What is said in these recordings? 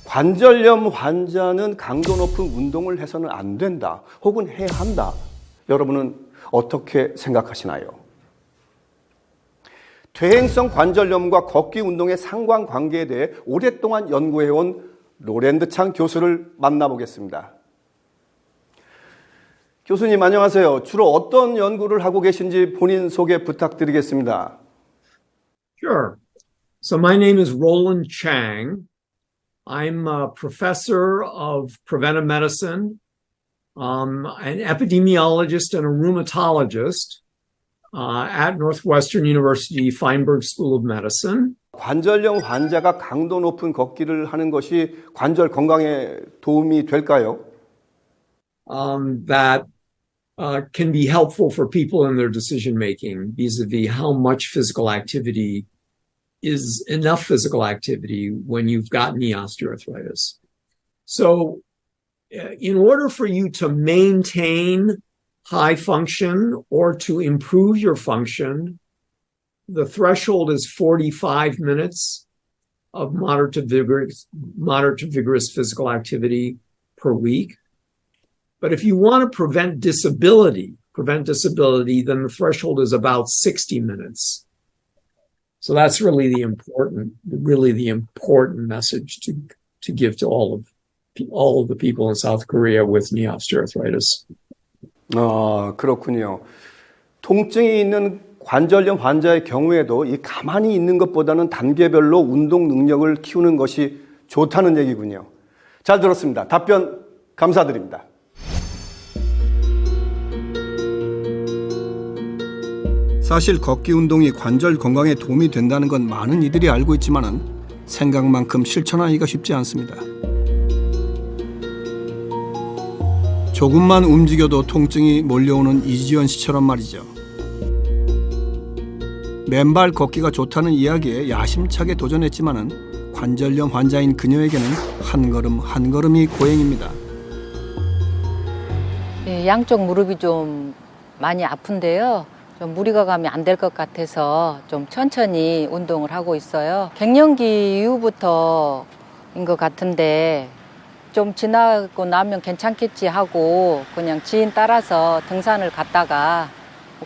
관절염 환자는 강도 높은 운동을 해서는 안 된다, 혹은 해야 한다. 여러분은 어떻게 생각하시나요? 퇴행성 관절염과 걷기 운동의 상관관계에 대해 오랫동안 연구해온 로랜드 창 교수를 만나보겠습니다. 교수님 안녕하세요. 주로 어떤 연구를 하고 계신지 본인 소개 부탁드리겠습니다. Sure. So my name is Roland Chang. I'm a professor of preventive medicine, an epidemiologist and a rheumatologist at Northwestern University Feinberg School of Medicine. 관절염 환자가 강도 높은 걷기를 하는 것이 관절 건강에 도움이 될까요? That can be helpful for people in their decision making vis-a-vis how much physical activity is enough physical activity when you've got knee osteoarthritis. So in order for you to maintain high function or to improve your function, the threshold is 45 minutes of moderate to vigorous physical activity per week. But if you want to prevent disability, then the threshold is about 60 minutes. So that's really the important message to give to all of the people in South Korea with knee osteoarthritis. 그렇군요. 통증이 있는 관절염 환자의 경우에도 이 가만히 있는 것보다는 단계별로 운동 능력을 키우는 것이 좋다는 얘기군요. 잘 들었습니다. 답변 감사드립니다. 사실 걷기 운동이 관절 건강에 도움이 된다는 건 많은 이들이 알고 있지만은 생각만큼 실천하기가 쉽지 않습니다. 조금만 움직여도 통증이 몰려오는 이지연 씨처럼 말이죠. 맨발 걷기가 좋다는 이야기에 야심차게 도전했지만은 관절염 환자인 그녀에게는 한 걸음 한 걸음이 고행입니다. 네, 양쪽 무릎이 좀 많이 아픈데요. 좀 무리가 가면 안 될 것 같아서 좀 천천히 운동을 하고 있어요. 갱년기 이후부터인 것 같은데 좀 지나고 나면 괜찮겠지 하고 그냥 지인 따라서 등산을 갔다가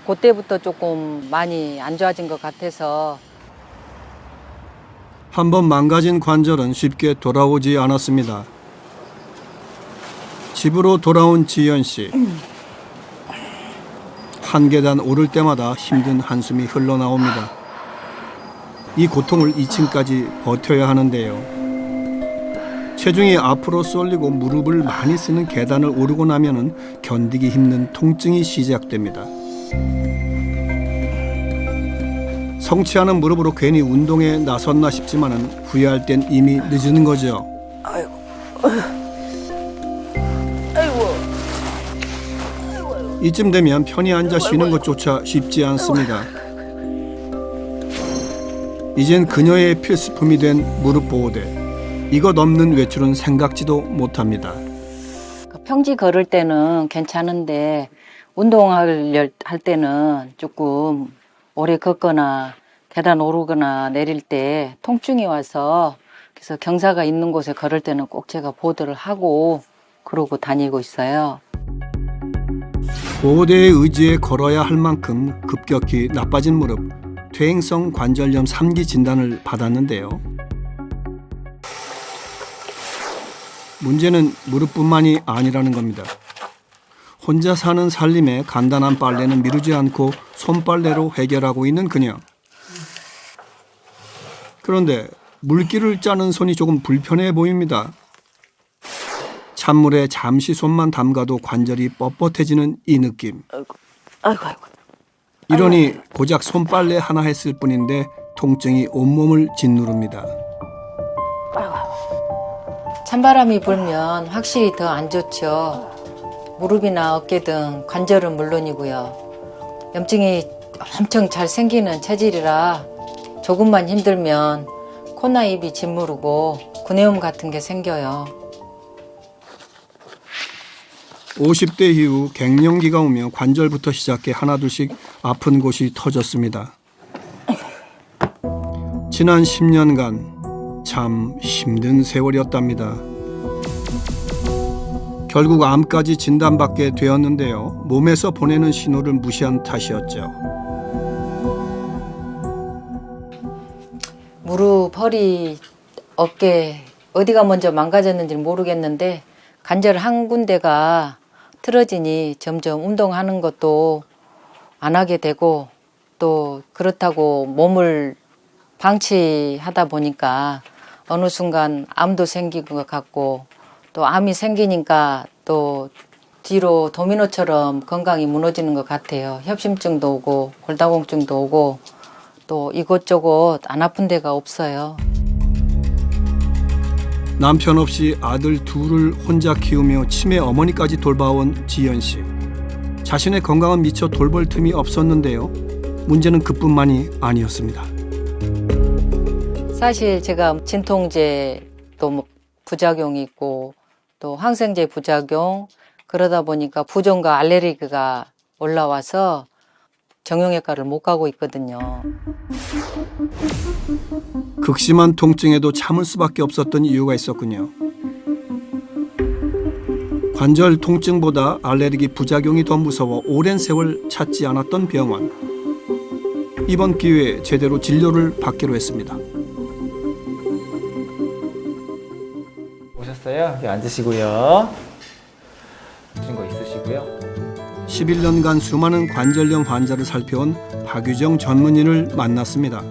그때부터 조금 많이 안 좋아진 것 같아서. 한번 망가진 관절은 쉽게 돌아오지 않았습니다. 집으로 돌아온 지연 씨. 한 계단 오를 때마다 힘든 한숨이 흘러나옵니다. 이 고통을 2층까지 버텨야 하는데요. 체중이 앞으로 쏠리고 무릎을 많이 쓰는 계단을 오르고 나면은 견디기 힘든 통증이 시작됩니다. 성취하는 무릎으로 괜히 운동에 나섰나 싶지만은 후회할 땐 이미 늦은 거죠. 이쯤 되면 편히 앉아 쉬는 것조차 쉽지 않습니다. 이젠 그녀의 필수품이 된 무릎 보호대. 이것 없는 외출은 생각지도 못합니다. 평지 걸을 때는 괜찮은데 운동할 때는 조금 오래 걷거나 계단 오르거나 내릴 때 통증이 와서 그래서 경사가 있는 곳에 걸을 때는 꼭 제가 보호대를 하고 그러고 다니고 있어요. 보호대의 의지에 걸어야 할 만큼 급격히 나빠진 무릎, 퇴행성 관절염 3기 진단을 받았는데요. 문제는 무릎뿐만이 아니라는 겁니다. 혼자 사는 살림에 간단한 빨래는 미루지 않고 손빨래로 해결하고 있는 그녀. 그런데 물기를 짜는 손이 조금 불편해 보입니다. 찬물에 잠시 손만 담가도 관절이 뻣뻣해지는 이 느낌. 아이고. 이러니 고작 손빨래 하나 했을 뿐인데 통증이 온몸을 짓누릅니다. 찬바람이 불면 확실히 더 안 좋죠. 무릎이나 어깨 등 관절은 물론이고요. 염증이 엄청 잘 생기는 체질이라 조금만 힘들면 코나 입이 짓무르고 구내염 같은 게 생겨요. 50대 이후 갱년기가 오며 관절부터 시작해 하나둘씩 아픈 곳이 터졌습니다. 지난 10년간 참 힘든 세월이었답니다. 결국 암까지 진단받게 되었는데요. 몸에서 보내는 신호를 무시한 탓이었죠. 무릎, 허리, 어깨 어디가 먼저 망가졌는지 모르겠는데 관절 한 군데가 틀어지니 점점 운동하는 것도 안 하게 되고 또 그렇다고 몸을 방치하다 보니까 어느 순간 암도 생긴 것 같고 또 암이 생기니까 또 뒤로 도미노처럼 건강이 무너지는 것 같아요. 협심증도 오고 골다공증도 오고 또 이곳저곳 안 아픈 데가 없어요. 남편 없이 아들 둘을 혼자 키우며 치매 어머니까지 돌봐온 지연 씨. 자신의 건강은 미처 돌볼 틈이 없었는데요. 문제는 그뿐만이 아니었습니다. 사실 제가 진통제 또 부작용이 있고 또 항생제 부작용 그러다 보니까 부종과 알레르기가 올라와서 정형외과를 못 가고 있거든요. 극심한 통증에도 참을 수밖에 없었던 이유가 있었군요. 관절 통증보다 알레르기 부작용이 더 무서워 오랜 세월 찾지 않았던 병원. 이번 기회에 제대로 진료를 받기로 했습니다. 오셨어요? 여기 앉으시고요. 주신 거 있으시고요. 11년간 수많은 관절염 환자를 살펴온 박유정 전문의를 만났습니다.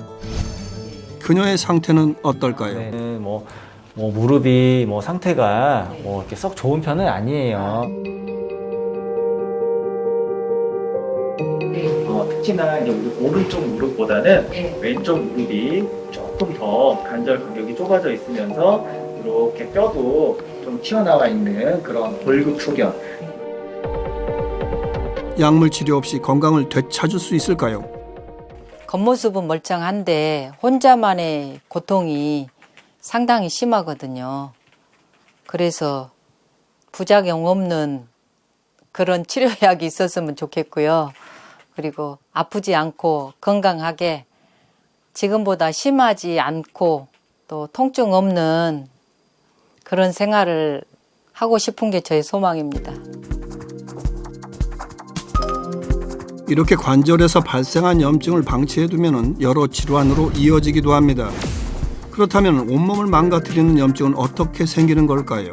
그녀의 상태는 어떨까요? 네, 뭐 무릎이 상태가 이렇게 썩 좋은 편은 아니에요. 특히나 이제 우리 오른쪽 무릎보다는 왼쪽 무릎이 조금 더 관절 간격이 좁아져 있으면서 이렇게 뼈도 좀 튀어나와 있는 그런 골격 소견. 약물 치료 없이 건강을 되찾을 수 있을까요? 겉모습은 멀쩡한데 혼자만의 고통이 상당히 심하거든요. 그래서 부작용 없는 그런 치료약이 있었으면 좋겠고요. 그리고 아프지 않고 건강하게 지금보다 심하지 않고 또 통증 없는 그런 생활을 하고 싶은 게 저의 소망입니다. 이렇게 관절에서 발생한 염증을 방치해두면 여러 질환으로 이어지기도 합니다. 그렇다면 온몸을 망가뜨리는 염증은 어떻게 생기는 걸까요?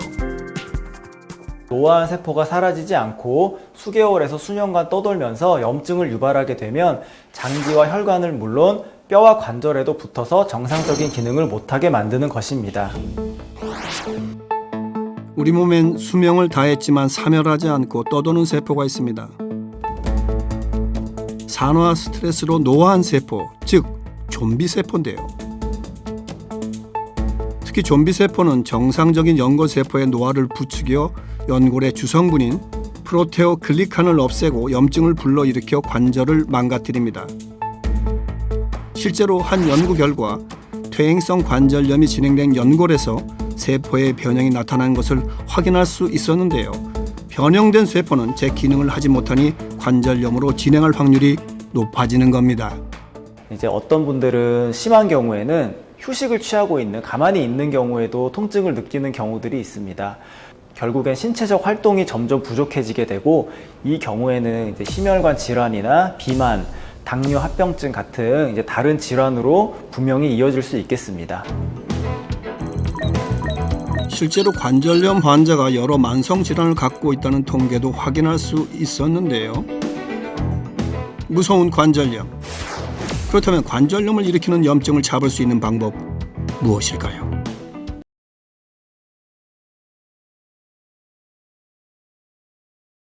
노화한 세포가 사라지지 않고 수개월에서 수년간 떠돌면서 염증을 유발하게 되면 장기와 혈관을 물론 뼈와 관절에도 붙어서 정상적인 기능을 못하게 만드는 것입니다. 우리 몸엔 수명을 다했지만 사멸하지 않고 떠도는 세포가 있습니다. 산화 스트레스로 노화한 세포, 즉 좀비 세포인데요. 특히 좀비 세포는 정상적인 연골 세포의 노화를 부추겨 연골의 주성분인 프로테오글리칸을 없애고 염증을 불러일으켜 관절을 망가뜨립니다. 실제로 한 연구 결과 퇴행성 관절염이 진행된 연골에서 세포의 변형이 나타난 것을 확인할 수 있었는데요. 변형된 세포는 제 기능을 하지 못하니 관절염으로 진행할 확률이 높아지는 겁니다. 이제 어떤 분들은 심한 경우에는 휴식을 취하고 있는, 가만히 있는 경우에도 통증을 느끼는 경우들이 있습니다. 결국엔 신체적 활동이 점점 부족해지게 되고 이 경우에는 이제 심혈관 질환이나 비만, 당뇨 합병증 같은 이제 다른 질환으로 분명히 이어질 수 있겠습니다. 실제로 관절염 환자가 여러 만성 질환을 갖고 있다는 통계도 확인할 수 있었는데요. 무서운 관절염. 그렇다면 관절염을 일으키는 염증을 잡을 수 있는 방법 무엇일까요?